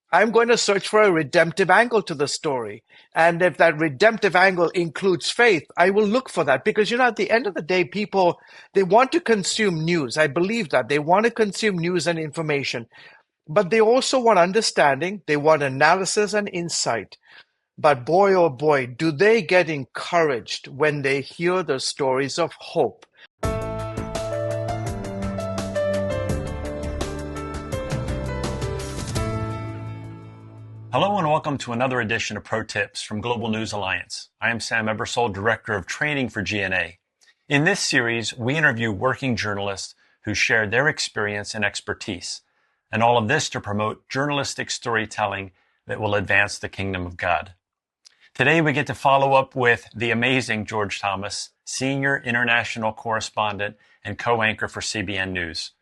I'm going to search for a redemptive angle to the story. And if that redemptive angle includes faith, I will look for that because, at the end of the day, people, they want to consume news. I believe that they want to consume news and information, but they also want understanding. They want analysis and insight. But boy, oh boy, do they get encouraged when they hear the stories of hope. Hello and welcome to another edition of Pro Tips from Global News Alliance. I am Sam Ebersole, Director of Training for GNA. In this series, we interview working journalists who share their experience and expertise, and all of this to promote journalistic storytelling that will advance the kingdom of God. Today, we get to follow up with the amazing George Thomas, Senior International Correspondent and co-anchor for CBN News.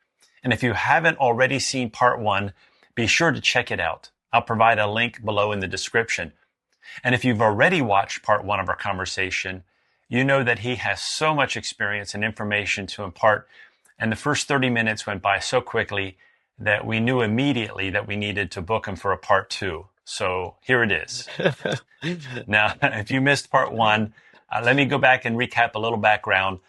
And if you haven't already seen part one, be sure to check it out. I'll provide a link below in the description. And if you've already watched part one of our conversation, you know that he has so much experience and information to impart. And the first 30 minutes went by so quickly that we knew immediately that we needed to book him for a part two. So here it is. Now, if you missed part one, let me go back and recap a little background.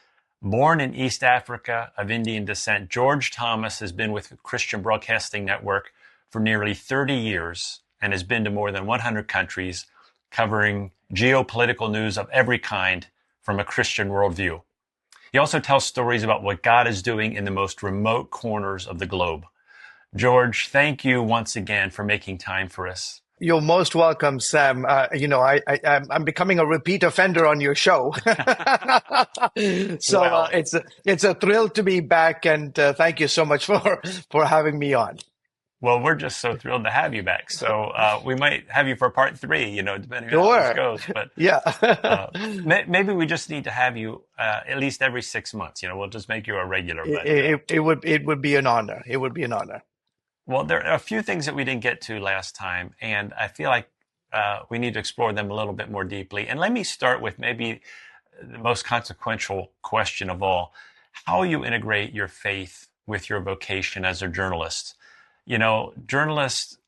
Born in East Africa of Indian descent, George Thomas has been with Christian Broadcasting Network for nearly 30 years and has been to more than 100 countries, covering geopolitical news of every kind from a Christian worldview. He also tells stories about what God is doing in the most remote corners of the globe. George, thank you once again for making time for us. You're most welcome, Sam. I'm becoming a repeat offender on your show. So Well, it's a thrill to be back, and thank you so much for having me on. Well, we're just so thrilled to have you back. So we might have you for part three, depending on how this Sure. goes. But Yeah. maybe we just need to have you at least every 6 months. We'll just make you a regular. But It would be an honor. It would be an honor. well, there are a few things that we didn't get to last time, and I feel like we need to explore them a little bit more deeply. And let me start with maybe the most consequential question of all: how you integrate your faith with your vocation as a journalist. Journalists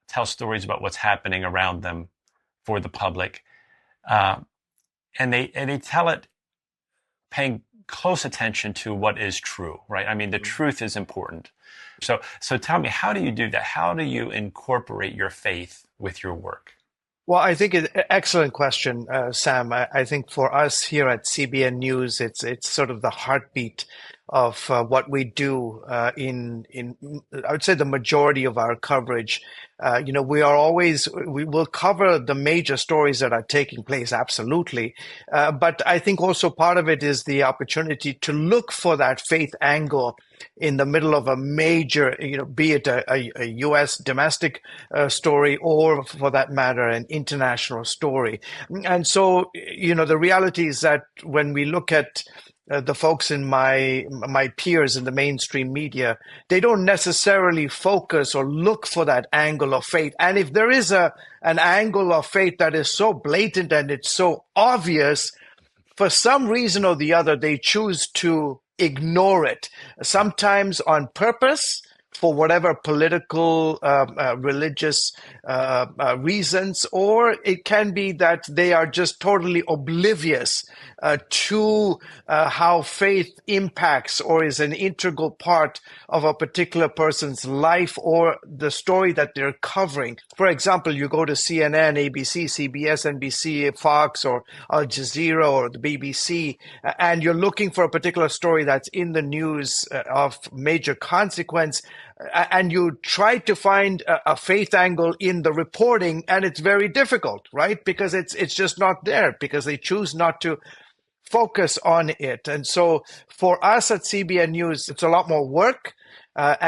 tell stories about what's happening around them for the public, and they tell it paying close attention to what is true, right? I mean, the truth is important. So tell me, how do you do that? How do you incorporate your faith with your work? Well, I think excellent question, Sam. I think for us here at CBN News, it's sort of the heartbeat of what we do in I would say the majority of our coverage. We will cover the major stories that are taking place, absolutely. But I think also part of it is the opportunity to look for that faith angle in the middle of a major, be it a U.S. domestic story or, for that matter, an international story. And so, the reality is that when we look at the folks in my peers in the mainstream media, they don't necessarily focus or look for that angle of faith. And if there is an angle of faith that is so blatant and it's so obvious, for some reason or the other, they choose to ignore it, sometimes on purpose, for whatever political, religious reasons, or it can be that they are just totally oblivious to how faith impacts or is an integral part of a particular person's life or the story that they're covering. For example, you go to CNN, ABC, CBS, NBC, Fox, or Al Jazeera, or the BBC, and you're looking for a particular story that's in the news of major consequence, and you try to find a faith angle in the reporting, and it's very difficult, right? Because it's just not there, because they choose not to focus on it. And so for us at CBN News, it's a lot more work, but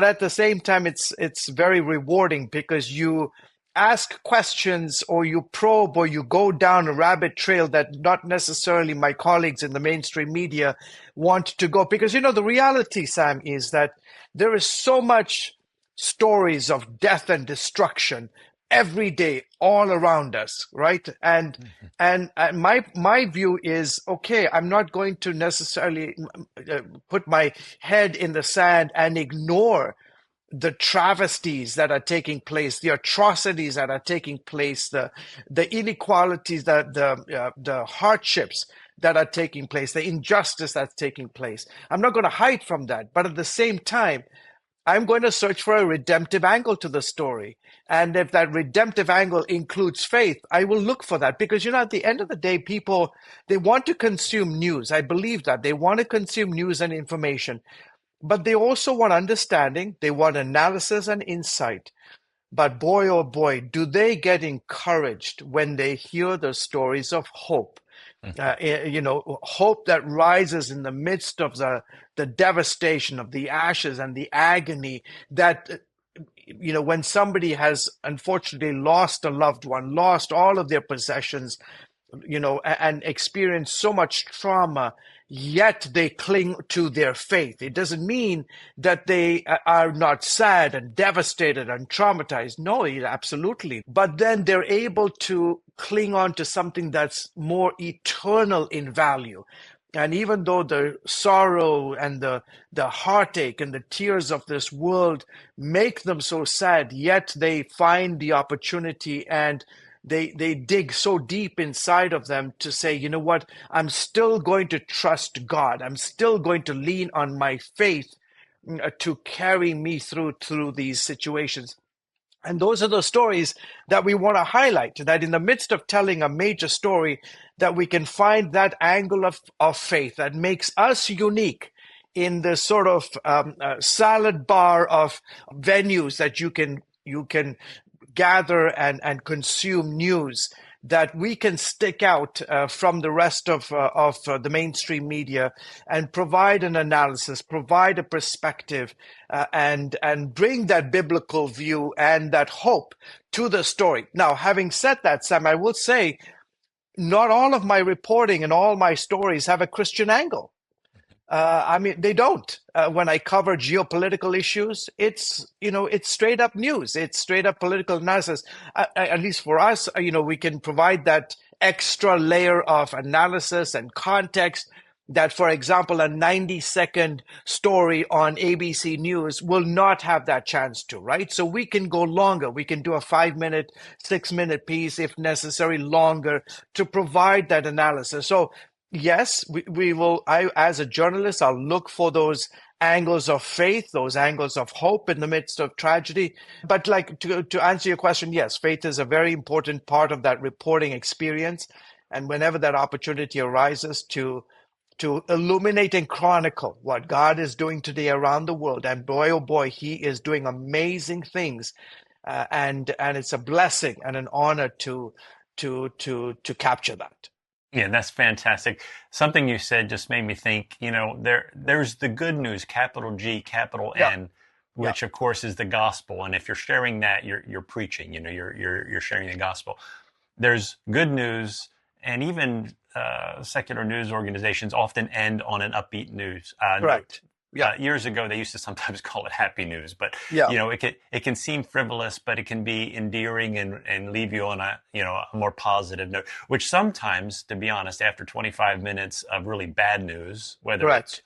at the same time, it's very rewarding because you ask questions or you probe or you go down a rabbit trail that not necessarily my colleagues in the mainstream media want to go. Because, the reality, Sam, is that there is so much stories of death and destruction every day all around us, right? And my view is, okay, I'm not going to necessarily put my head in the sand and ignore the travesties that are taking place, the atrocities that are taking place, the inequalities, the hardships that are taking place, the injustice that's taking place. I'm not going to hide from that, but at the same time, I'm going to search for a redemptive angle to the story. And if that redemptive angle includes faith, I will look for that because, at the end of the day, people, they want to consume news. I believe that they want to consume news and information, but they also want understanding. They want analysis and insight. But boy, oh boy, do they get encouraged when they hear the stories of hope. Hope that rises in the midst of the devastation of the ashes and the agony that, when somebody has unfortunately lost a loved one, lost all of their possessions, and experienced so much trauma, yet they cling to their faith. It doesn't mean that they are not sad and devastated and traumatized. No, absolutely. But then they're able to cling on to something that's more eternal in value. And even though the sorrow and the heartache and the tears of this world make them so sad, yet they find the opportunity and they dig so deep inside of them to say, you know what, I'm still going to trust God. I'm still going to lean on my faith to carry me through these situations. And those are the stories that we want to highlight, that in the midst of telling a major story, that we can find that angle of faith that makes us unique in the sort of salad bar of venues that you can gather and consume news, that we can stick out from the rest of the mainstream media and provide an analysis, provide a perspective, and bring that biblical view and that hope to the story. Now, having said that, Sam, I will say not all of my reporting and all my stories have a Christian angle. They don't. When I cover geopolitical issues, it's straight up news. It's straight up political analysis. At least for us, we can provide that extra layer of analysis and context that, for example, a 90-second story on ABC News will not have that chance to, right? So we can go longer. We can do a 5-minute, 6-minute piece, if necessary, longer, to provide that analysis. So yes, we will. As a journalist, I'll look for those angles of faith, those angles of hope in the midst of tragedy. But like to answer your question, yes, faith is a very important part of that reporting experience. And whenever that opportunity arises to illuminate and chronicle what God is doing today around the world, and boy, oh boy, He is doing amazing things, and it's a blessing and an honor to capture that. Yeah, that's fantastic. Something you said just made me think, there's the good news, capital G, capital Yeah, N, yeah, which of course is the gospel. And if you're sharing that, you're preaching, you're sharing the gospel. There's good news, and even secular news organizations often end on an upbeat news note. correct. Yeah, Years ago, they used to sometimes call it happy news, but yeah. it can seem frivolous, but it can be endearing and leave you on a more positive note. Which sometimes, to be honest, after 25 minutes of really bad news, whether it's Correct.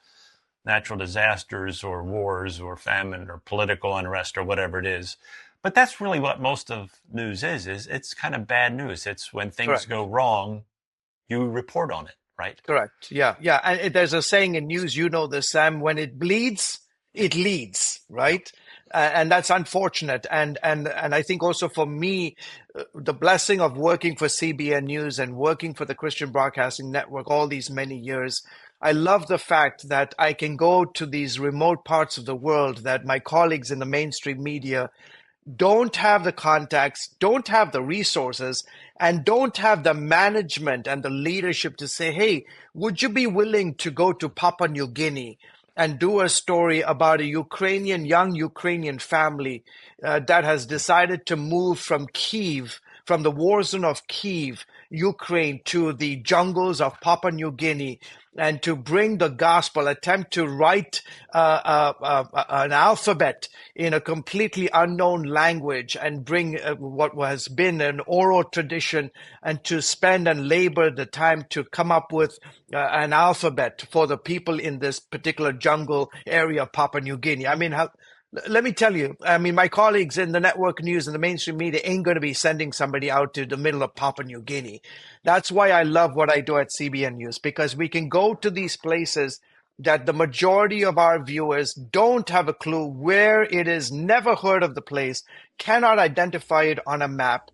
natural disasters or wars or famine or political unrest or whatever it is, but that's really what most of news is it's kind of bad news. It's when things Correct. go wrong, you report on it, right? Correct. Yeah. Yeah. And there's a saying in news, this, Sam, when it bleeds, it leads, Yeah. right? And that's unfortunate. And I think also for me, the blessing of working for CBN News and working for the Christian Broadcasting Network all these many years, I love the fact that I can go to these remote parts of the world that my colleagues in the mainstream media don't have the contacts, don't have the resources, and don't have the management and the leadership to say, hey, would you be willing to go to Papua New Guinea and do a story about a young Ukrainian family that has decided to move from Kyiv, from the war zone of Kyiv, Ukraine, to the jungles of Papua New Guinea, and to bring the gospel, attempt to write an alphabet in a completely unknown language and bring what has been an oral tradition, and to spend and labor the time to come up with an alphabet for the people in this particular jungle area of Papua New Guinea. I mean, Let me tell you, I mean, my colleagues in the network news and the mainstream media ain't going to be sending somebody out to the middle of Papua New Guinea. That's why I love what I do at CBN News, because we can go to these places that the majority of our viewers don't have a clue where it is, never heard of the place, cannot identify it on a map,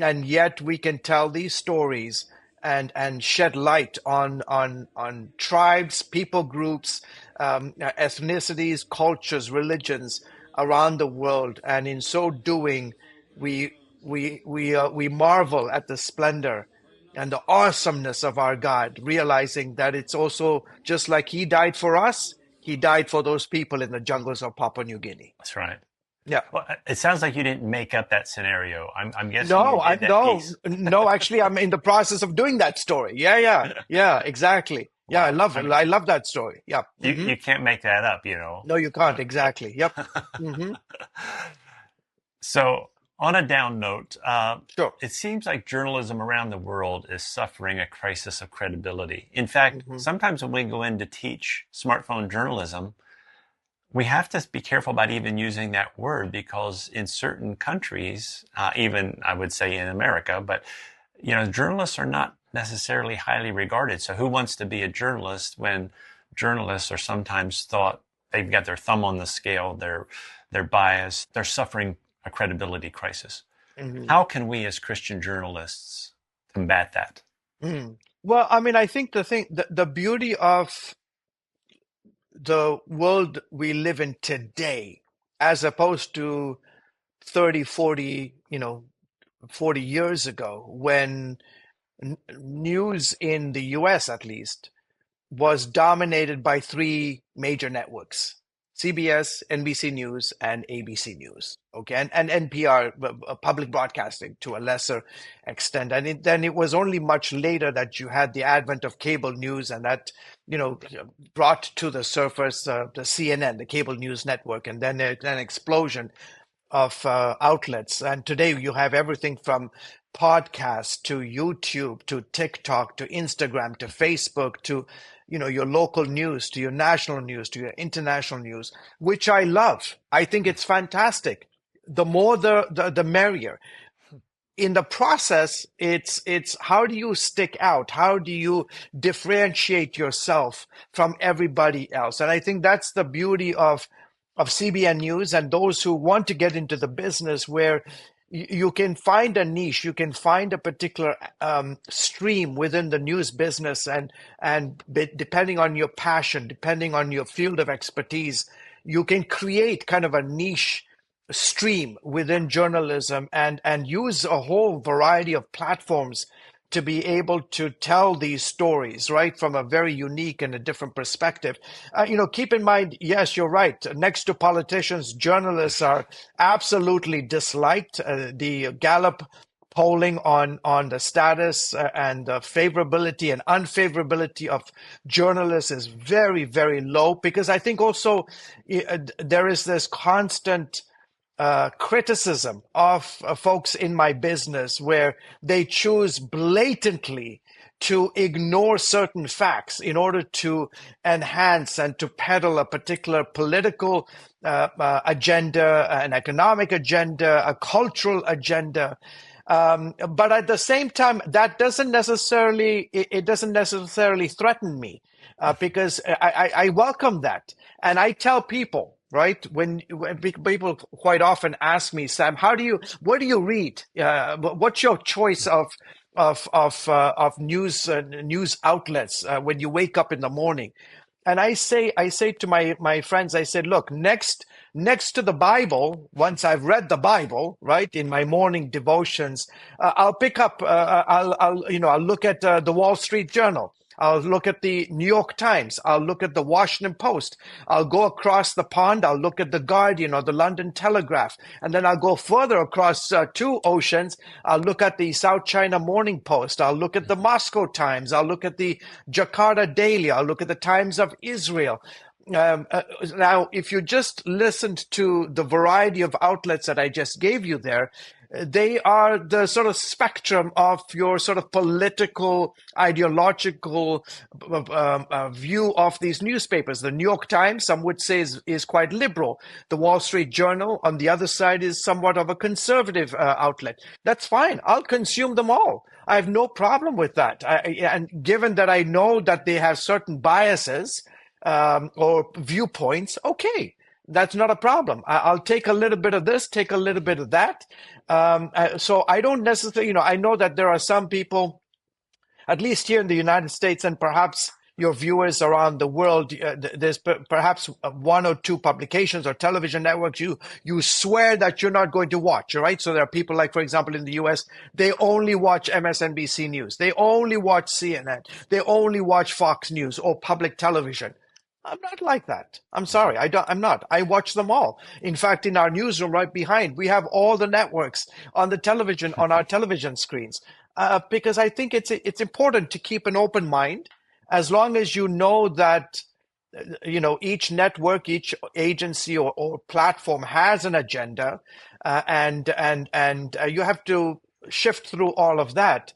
and yet we can tell these stories and shed light on tribes, people groups, ethnicities, cultures, religions around the world, and in so doing, we marvel at the splendor and the awesomeness of our God, realizing that it's also just like He died for us, He died for those people in the jungles of Papua New Guinea. That's right. Yeah. Well, it sounds like you didn't make up that scenario. I'm guessing you No, did that piece. no. Actually, I'm in the process of doing that story. Yeah. Exactly. Yeah, I Wow. love it. I love that story. Yeah. You can't make that up, you know. No, you can't. Exactly. Yep. Hmm. So, on a down note, Sure. it seems like journalism around the world is suffering a crisis of credibility. In fact, Hmm. sometimes when we go in to teach smartphone journalism, we have to be careful about even using that word because in certain countries, even I would say in America, but you know, journalists are not necessarily highly regarded. So who wants to be a journalist when journalists are sometimes thought they've got their thumb on the scale, they're biased, they're suffering a credibility crisis. Hmm. How can we as Christian journalists combat that? Mm. Well, I mean, I think the beauty of the world we live in today, as opposed to 30, 40, 40 years ago, when news in the US at least was dominated by three major networks: CBS, NBC News, and ABC News. Okay, and NPR, public broadcasting to a lesser extent. And then it was only much later that you had the advent of cable news, and that brought to the surface the CNN, the cable news network, and then an explosion of outlets. And today you have everything from podcasts to YouTube to TikTok to Instagram to Facebook to your local news to your national news to your international news, which I love. I think it's fantastic. The more the merrier. In the process, it's how do you stick out? How do you differentiate yourself from everybody else? And I think that's the beauty of CBN News and those who want to get into the business, where you can find a niche, you can find a particular stream within the news business, and depending on your passion, depending on your field of expertise, you can create kind of a niche stream within journalism and use a whole variety of platforms to be able to tell these stories, right, from a very unique and a different perspective. Keep in mind, yes, you're right. Next to politicians, journalists are absolutely disliked. The Gallup polling on the status and the favorability and unfavorability of journalists is very, very low, because I think also there is this constant criticism of folks in my business where they choose blatantly to ignore certain facts in order to enhance and to peddle a particular political agenda, an economic agenda, a cultural agenda. But at the same time, that doesn't necessarily it doesn't necessarily threaten me, because I welcome that, and I tell people, right, when people quite often ask me, Sam, what do you read? What's your choice of news outlets when you wake up in the morning? And I say to my friends, I said, look, next to the Bible, once I've read the Bible, right, in my morning devotions, I'll pick up, I'll look at the Wall Street Journal. I'll look at the New York Times. I'll look at the Washington Post. I'll go across the pond. I'll look at the Guardian or the London Telegraph. And then I'll go further across two oceans. I'll look at the South China Morning Post. I'll look at the Moscow Times. I'll look at the Jakarta Daily. I'll look at the Times of Israel. Now, if you just listened to the variety of outlets that I just gave you there, they are the sort of spectrum of your sort of political, ideological view of these newspapers. The New York Times, some would say, is quite liberal. The Wall Street Journal, on the other side, is somewhat of a conservative outlet. That's fine. I'll consume them all. I have no problem with that. And given that I know that they have certain biases, or viewpoints, okay, that's not a problem. I'll take a little bit of this, take a little bit of that. So I don't necessarily, I know that there are some people, at least here in the United States, and perhaps your viewers around the world, there's perhaps one or two publications or television networks you swear that you're not going to watch, right? So there are people like, for example, in the US, they only watch MSNBC News. They only watch CNN. They only watch Fox News or public television. I'm not like that. I'm sorry. I'm not. I watch them all. In fact, in our newsroom right behind, we have all the networks on the television, on our television screens, because I think it's important to keep an open mind, as long as you know that, each network, each agency or platform has an agenda, and you have to shift through all of that.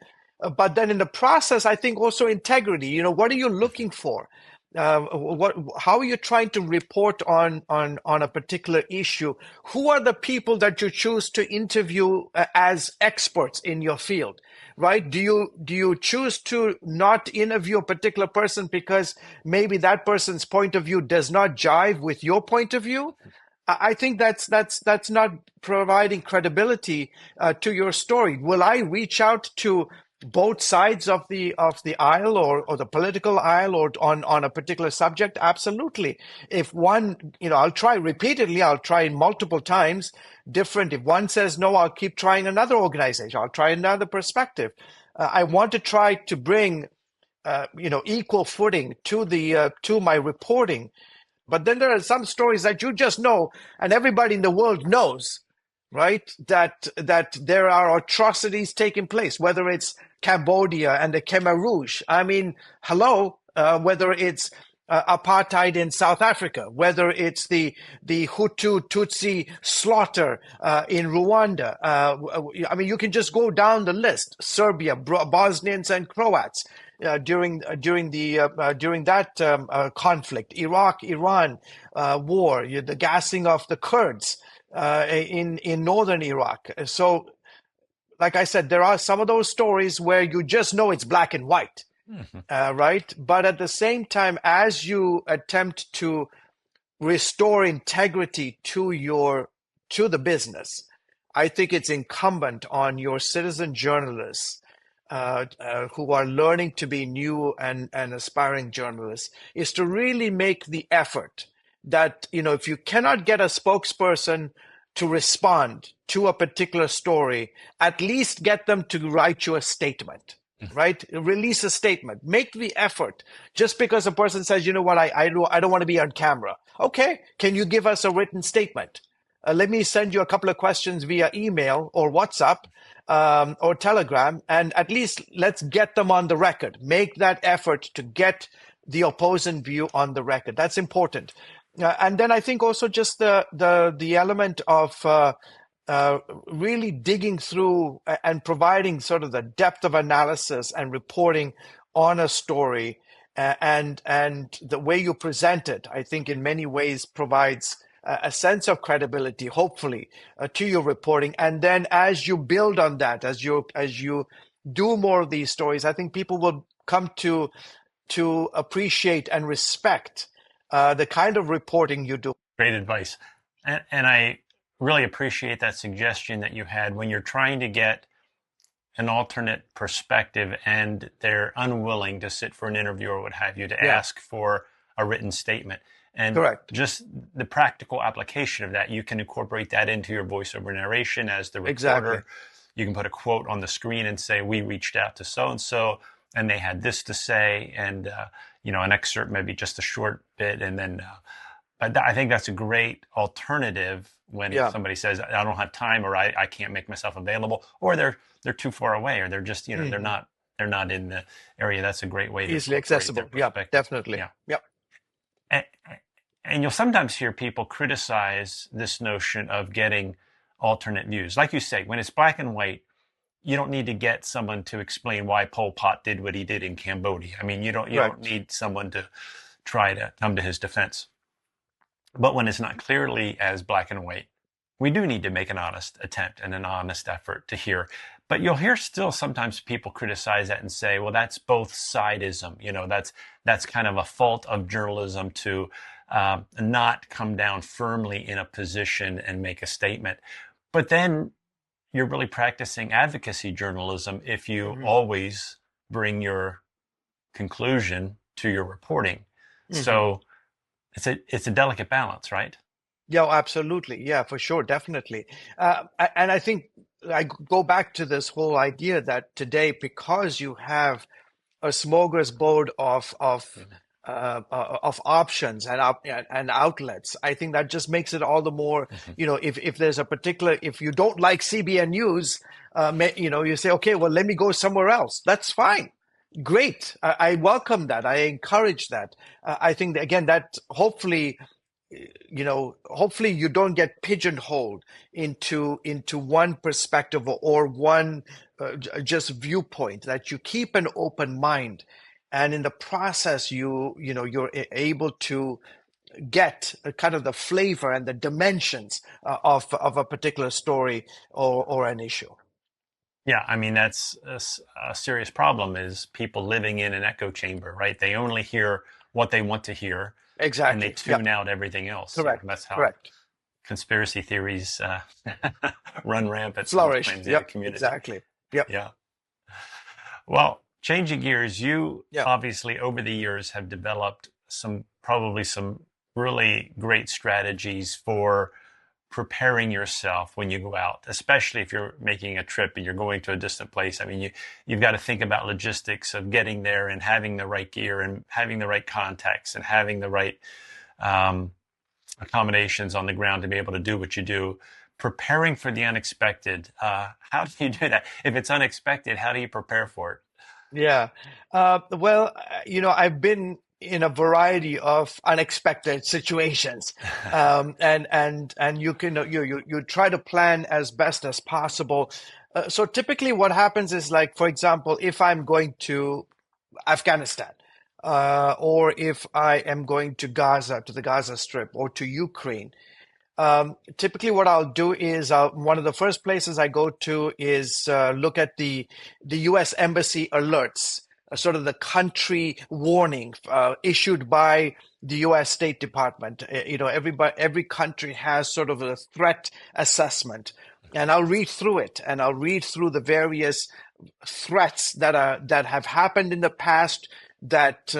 But then in the process, I think also integrity. What are you looking for? How are you trying to report on a particular issue? Who are the people that you choose to interview as experts in your field, right? Do you choose to not interview a particular person because maybe that person's point of view does not jive with your point of view? I think that's not providing credibility to your story. Will I reach out to both sides of the aisle, or the political aisle, or on a particular subject? Absolutely. If one, I'll try repeatedly, I'll try multiple times different. If one says no, I'll keep trying another organization. I'll try another perspective. I want to try to bring, equal footing to my reporting. But then there are some stories that you just know, and everybody in the world knows, right? That there are atrocities taking place, whether it's Cambodia and the Khmer Rouge. I mean, hello, whether it's apartheid in South Africa, whether it's the Hutu Tutsi slaughter in Rwanda. I mean, you can just go down the list. Serbia, Bosnians and Croats. During that conflict, Iraq-Iran war, the gassing of the Kurds in northern Iraq. So, like I said, there are some of those stories where you just know it's black and white, right? But at the same time, as you attempt to restore integrity to the business, I think it's incumbent on your citizen journalists who are learning to be new and aspiring journalists, is to really make the effort that, if you cannot get a spokesperson to respond to a particular story, at least get them to write you a statement, right? Release a statement. Make the effort. Just because a person says, you know what, I don't want to be on camera. Okay, can you give us a written statement? Let me send you a couple of questions via email or WhatsApp or Telegram, and at least let's get them on the record. Make that effort to get the opposing view on the record. That's important. And then I think also just the element of really digging through and providing sort of the depth of analysis and reporting on a story, and the way you present it, I think in many ways provides a sense of credibility, hopefully, to your reporting. And then as you build on that, as you do more of these stories, I think people will come to appreciate and respect the kind of reporting you do. Great advice. And I really appreciate that suggestion that you had when you're trying to get an alternate perspective and they're unwilling to sit for an interview or what have you, to ask for a written statement. And Correct. Just the practical application of that, you can incorporate that into your voiceover narration as the reporter. Exactly. You can put a quote on the screen and say, we reached out to so-and-so and they had this to say, and an excerpt, maybe just a short bit. And then, but I think that's a great alternative when somebody says, I don't have time, or I can't make myself available, or they're too far away, or they're just, they're not in the area. That's a great way to easily accessible. Yeah, definitely. Yeah. And you'll sometimes hear people criticize this notion of getting alternate views. Like you say, when it's black and white, you don't need to get someone to explain why Pol Pot did what he did in Cambodia. I mean, you don't Correct. need someone to try to come to his defense. But when it's not clearly as black and white, we do need to make an honest attempt and an honest effort to hear. But you'll hear still sometimes people criticize that and say, well, that's both sidism. That's kind of a fault of journalism to not come down firmly in a position and make a statement. But then you're really practicing advocacy journalism if you Hmm. always bring your conclusion to your reporting. Hmm. So it's a delicate balance, right? Yeah, absolutely. Yeah, for sure, definitely. And I think I go back to this whole idea that today, because you have a smorgasbord of options and outlets, I think that just makes it all the more. Mhm. If there's a particular, if you don't like CBN News, you say, okay, well, let me go somewhere else. That's fine. Great. I welcome that. I encourage that. I think that, again, that hopefully you don't get pigeonholed into one perspective or one just viewpoint, that you keep an open mind, and in the process you're able to get kind of the flavor and the dimensions of a particular story or an issue. Yeah, I mean that's a serious problem is people living in an echo chamber, right? They only hear what they want to hear, and they Exactly. tune Yep. out everything else. Correct. That's how Correct. conspiracy theories run rampant Flourish. sometimes in a Yep. community. Exactly. Yep. Yeah. Well, changing gears, you Yep. obviously over the years have developed probably some really great strategies for preparing yourself when you go out, especially if you're making a trip and you're going to a distant place. I mean, you've got to think about logistics of getting there and having the right gear and having the right contacts and having the right um, accommodations on the ground to be able to do what you do. Preparing for the unexpected. How do you do that? If it's unexpected, how do you prepare for it? Yeah. Well, I've been in a variety of unexpected situations, and you can you try to plan as best as possible. So typically, what happens is, like, for example, if I'm going to Afghanistan, or if I am going to Gaza, to the Gaza Strip, or to Ukraine. Typically, what I'll do is one of the first places I go to is look at the U.S. Embassy alerts, sort of the country warning issued by the U.S. State Department. Every country has sort of a threat assessment, and I'll read through it, and I'll read through the various threats that have happened in the past, that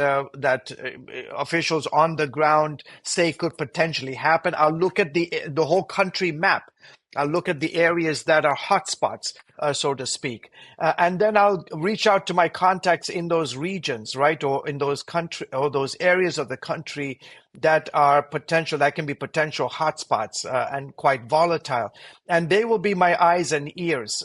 officials on the ground say could potentially happen. I'll look at the whole country map. I'll look at the areas that are hotspots, so to speak, and then I'll reach out to my contacts in those regions, right, or in those country or those areas of the country that can be potential hotspots and quite volatile, and they will be my eyes and ears.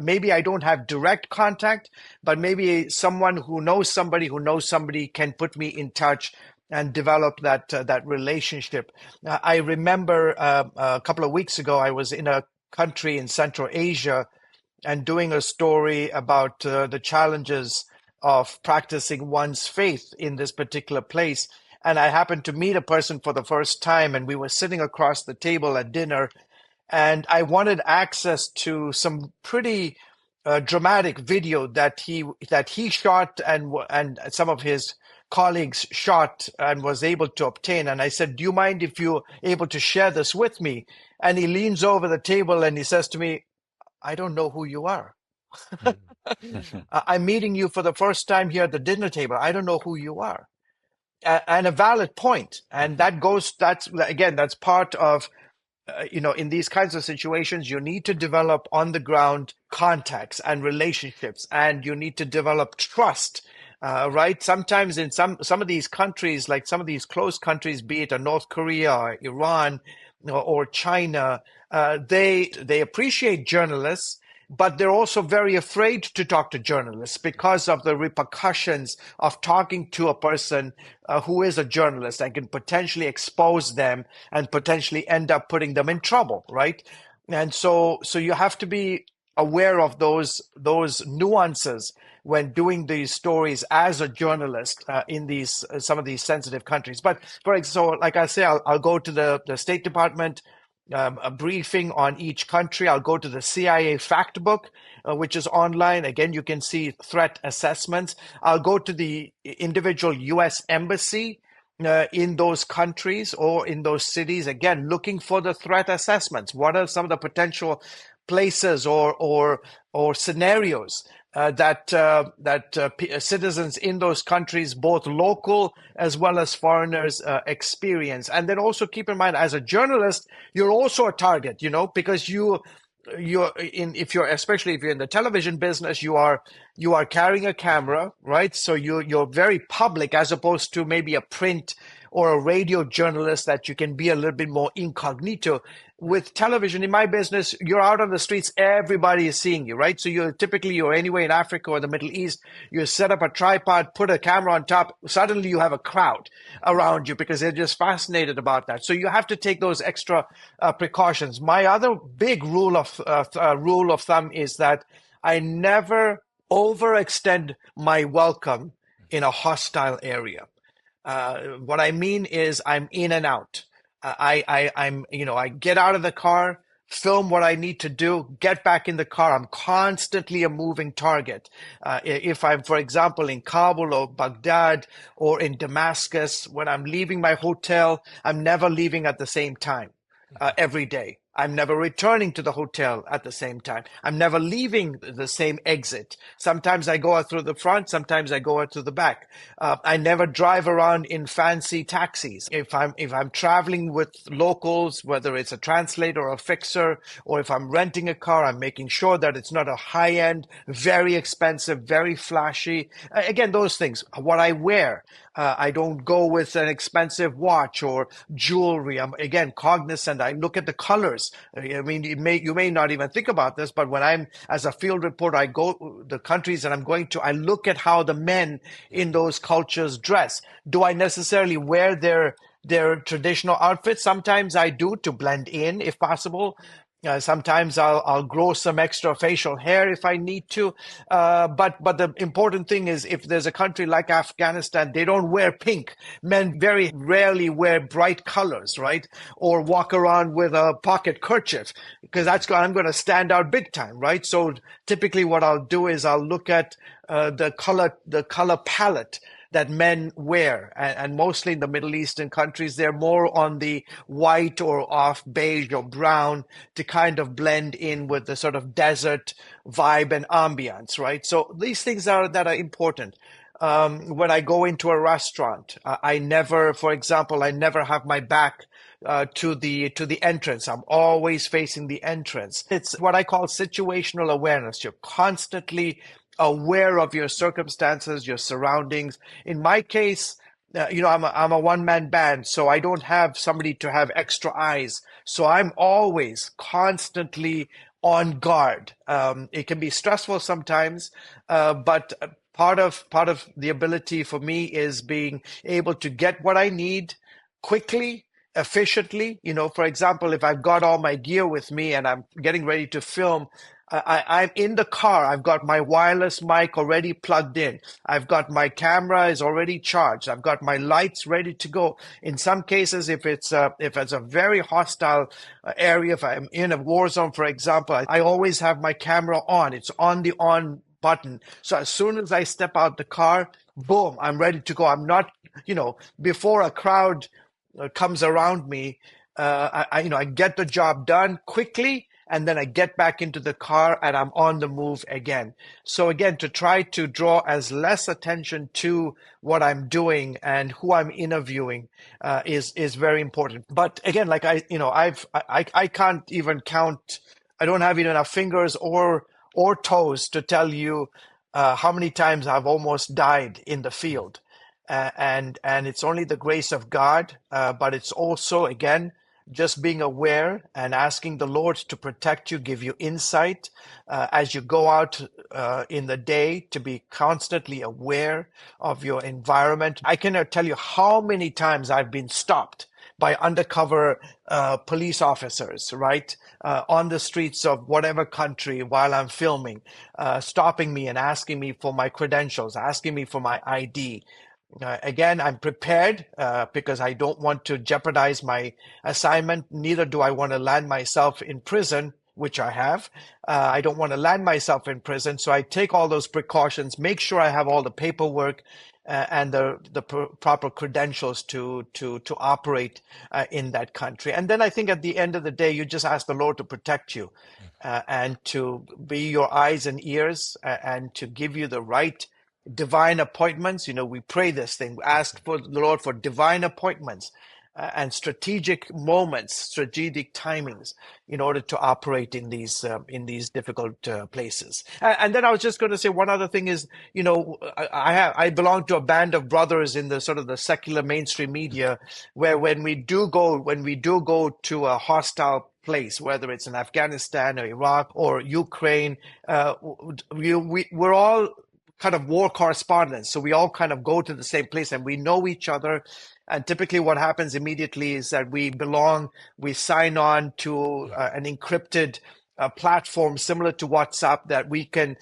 Maybe I don't have direct contact, but maybe someone who knows somebody who knows somebody can put me in touch and develop that relationship. I remember a couple of weeks ago, I was in a country in Central Asia and doing a story about the challenges of practicing one's faith in this particular place. And I happened to meet a person for the first time, and we were sitting across the table at dinner. And I wanted access to some pretty dramatic video that he shot, and some of his colleagues shot and was able to obtain. And I said, "Do you mind if you're able to share this with me?" And he leans over the table and he says to me, "I don't know who you are. I'm meeting you for the first time here at the dinner table. I don't know who you are." And a valid point. And that's part of, in these kinds of situations, you need to develop on the ground contacts and relationships, and you need to develop trust. Right? Sometimes in some of these countries, like some of these close countries, be it a North Korea or Iran or China, they appreciate journalists. but they're also very afraid to talk to journalists because of the repercussions of talking to a person who is a journalist and can potentially expose them and potentially end up putting them in trouble, right? And so you have to be aware of those nuances when doing these stories as a journalist in these some of these sensitive countries. But for example, like I say, I'll go to the State Department a briefing on each country. I'll go to the CIA fact book, which is online. Again, you can see threat assessments. I'll go to the individual U.S. embassy in those countries or in those cities. Again, looking for the threat assessments. What are some of the potential places or scenarios that citizens in those countries, both local as well as foreigners, experience? And then also keep in mind, as a journalist, you're also a target, because you're in if you're especially if you're in the television business, you are carrying a camera, right? So you're very public, as opposed to maybe a print or a radio journalist that you can be a little bit more incognito. With television, in my business, you're out on the streets, everybody is seeing you, right? So you're anywhere in Africa or the Middle East, you set up a tripod, put a camera on top, suddenly you have a crowd around you because they're just fascinated about that. So you have to take those extra precautions. My other big rule of thumb is that I never overextend my welcome in a hostile area. What I mean is I'm in and out. I get out of the car, film what I need to do, get back in the car. I'm constantly a moving target. If I'm, for example, in Kabul or Baghdad or in Damascus, when I'm leaving my hotel, I'm never leaving at the same time every day. I'm never returning to the hotel at the same time. I'm never leaving the same exit. Sometimes I go out through the front, sometimes I go out through the back. I never drive around in fancy taxis. If I'm traveling with locals, whether it's a translator or a fixer, or if I'm renting a car, I'm making sure that it's not a high-end, very expensive, very flashy. Again, those things. What I wear. I don't go with an expensive watch or jewelry. I'm, again, cognizant. I look at the colors. I mean, you may not even think about this, but when I'm as a field reporter, I go the countries that I'm going to, I look at how the men in those cultures dress. Do I necessarily wear their traditional outfits? Sometimes I do, to blend in if possible. Sometimes I'll grow some extra facial hair if I need to. But the important thing is, if there's a country like Afghanistan, they don't wear pink. Men very rarely wear bright colors, right? Or walk around with a pocket kerchief, because I'm going to stand out big time, right? So typically what I'll do is I'll look at the color palette that men wear, and mostly in the Middle Eastern countries, they're more on the white or off beige or brown to kind of blend in with the sort of desert vibe and ambiance, right? So these things that are important. When I go into a restaurant, for example, I never have my back to the entrance. I'm always facing the entrance. It's what I call situational awareness. You're constantly aware of your circumstances, your surroundings. In my case, I'm a one-man band, so I don't have somebody to have extra eyes. So I'm always constantly on guard. It can be stressful sometimes, but part of the ability for me is being able to get what I need quickly, efficiently. For example, if I've got all my gear with me and I'm getting ready to film, I'm in the car. I've got my wireless mic already plugged in. I've got my camera is already charged. I've got my lights ready to go. In some cases, if it's a very hostile area, if I'm in a war zone, for example, I always have my camera on. It's on the on button. So as soon as I step out the car, boom, I'm ready to go. I'm not, before a crowd comes around me, I get the job done quickly, and then I get back into the car and I'm on the move again. So again, to try to draw as less attention to what I'm doing and who I'm interviewing is very important. But again, like I can't even count. I don't have even enough fingers or toes to tell you how many times I've almost died in the field. And it's only the grace of God, but it's also, again, just being aware and asking the Lord to protect you, give you insight as you go out in the day, to be constantly aware of your environment. I cannot tell you how many times I've been stopped by undercover police officers, right, on the streets of whatever country while I'm filming, stopping me and asking me for my credentials, asking me for my ID. Again, I'm prepared because I don't want to jeopardize my assignment. Neither do I want to land myself in prison, which I have. I don't want to land myself in prison. So I take all those precautions, make sure I have all the paperwork and the proper credentials to operate in that country. And then I think at the end of the day, you just ask the Lord to protect you and to be your eyes and ears and to give you the right divine appointments. We pray this thing, ask for the Lord for divine appointments and strategic moments, strategic timings in order to operate in these difficult places. And then I was just going to say one other thing is, I belong to a band of brothers in the sort of the secular mainstream media, where when we do go to a hostile place, whether it's in Afghanistan or Iraq or Ukraine, we're all kind of war correspondents. So we all kind of go to the same place and we know each other. And typically what happens immediately is that we sign on to an encrypted platform similar to WhatsApp that we can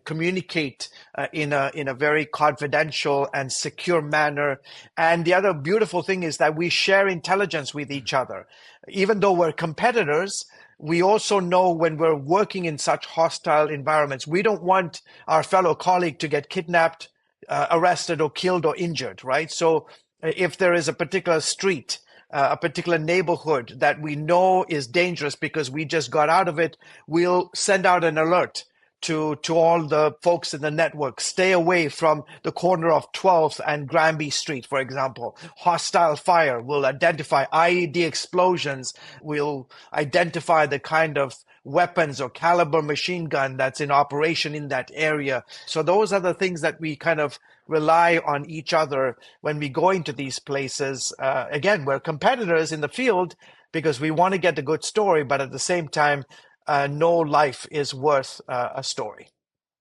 communicate in a very confidential and secure manner. And the other beautiful thing is that we share intelligence with each other. Even though we're competitors, we also know when we're working in such hostile environments, we don't want our fellow colleague to get kidnapped, arrested, or killed or injured, right? So if there is a particular street, a particular neighborhood that we know is dangerous because we just got out of it, we'll send out an alert to all the folks in the network. Stay away from the corner of 12th and Granby Street, for example. Hostile fire. We'll identify IED explosions. We'll identify the kind of weapons or caliber machine gun that's in operation in that area. So those are the things that we kind of rely on each other when we go into these places. Again, we're competitors in the field because we want to get a good story, but at the same time, no life is worth a story.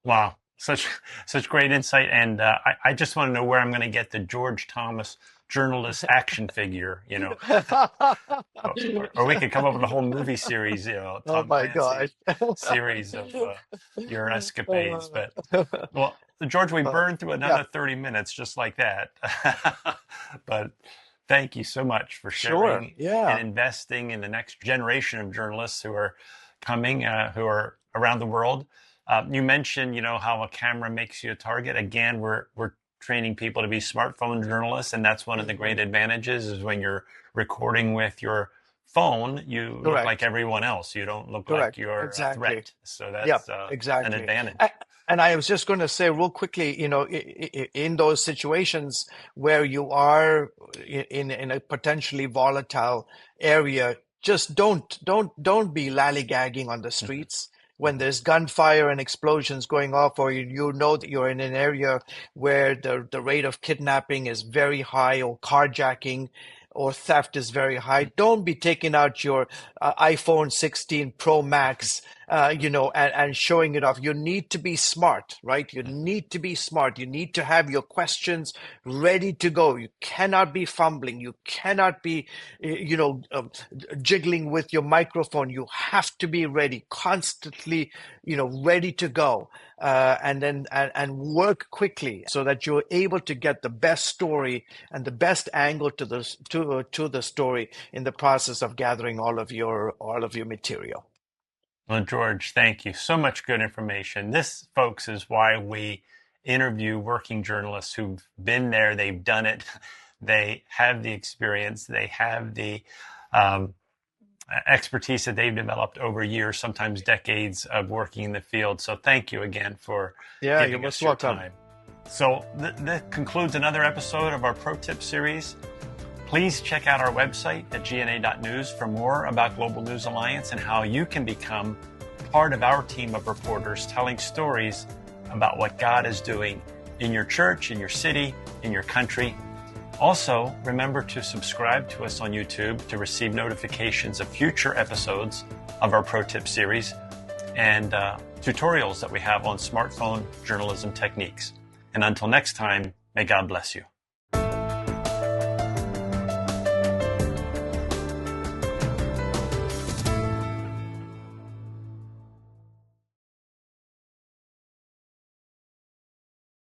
Wow, such great insight, and I just want to know where I'm going to get the George Thomas journalist action figure, or we could come up with a whole movie series, Tom Oh my Clancy God. series of your escapades. But well, George, we burned through another 30 minutes just like that. But thank you so much for sharing and investing in the next generation of journalists who are coming, who are around the world. You mentioned, how a camera makes you a target. Again, we're training people to be smartphone journalists, and that's one of the great advantages is when you're recording with your phone, you look like everyone else. You don't look like you're a threat. So that's an advantage. And I was just going to say real quickly, in those situations where you are in a potentially volatile area, just don't be lollygagging on the streets. When there's gunfire and explosions going off, or you know that you're in an area where the rate of kidnapping is very high, or carjacking or theft is very high, don't be taking out your iPhone 16 Pro Max, and showing it off. You need to be smart, right? You need to be smart. You need to have your questions ready to go. You cannot be fumbling. You cannot be, jiggling with your microphone. You have to be ready, constantly, ready to go, and work quickly so that you're able to get the best story and the best angle to the story in the process of gathering all of your material. Well, George, thank you. So much good information. This, folks, is why we interview working journalists who've been there, they've done it, they have the experience, they have the expertise that they've developed over years, sometimes decades of working in the field. So thank you again for giving us your time. So that concludes another episode of our Pro Tip series. Please check out our website at gna.news for more about Global News Alliance and how you can become part of our team of reporters telling stories about what God is doing in your church, in your city, in your country. Also, remember to subscribe to us on YouTube to receive notifications of future episodes of our Pro Tip series and tutorials that we have on smartphone journalism techniques. And until next time, may God bless you.